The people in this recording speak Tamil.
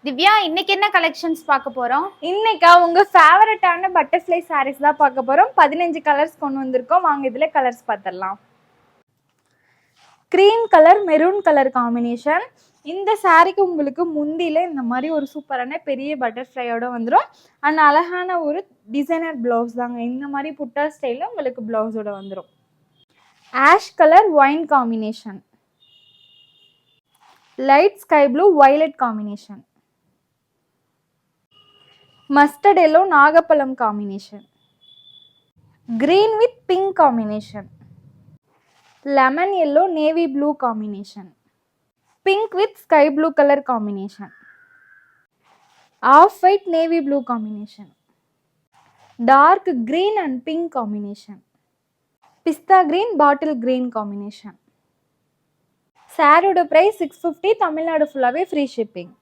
திவ்யா, இன்னைக்கு என்ன கலெக்ஷன்ஸ் பார்க்க போறோம்? இன்னைக்கா உங்க ஃபேவரட்டான பட்டர்ஃப்ளை சாரீஸ் தான் பார்க்க போறோம். 15 கலர்ஸ் கொண்டு வந்திருக்கோம். வாங்க இதுல கலர்ஸ் பார்த்துடலாம். Cream colour maroon colour combination. இந்த சாரீக்கு உங்களுக்கு முந்தியில இந்த மாதிரி ஒரு சூப்பரான பெரிய பட்டர்ஃப்ளையோட வந்துடும். அண்ட் அழகான ஒரு டிசைனர் பிளவுஸ் தாங்க. இந்த மாதிரி புட்டா ஸ்டைலில் உங்களுக்கு பிளவுஸோட வந்துடும். Ash colour wine combination, light sky blue violet combination, mustard yellow நாகப்பழம் combination, green with pink combination, lemon yellow navy blue combination, pink with sky blue colour combination, off white navy blue combination, dark green and pink combination, pista green bottle green combination. சாரியோட பிரைஸ் 650. தமிழ்நாடு ஃபுல்லாவே ஃப்ரீ ஷிப்பிங்.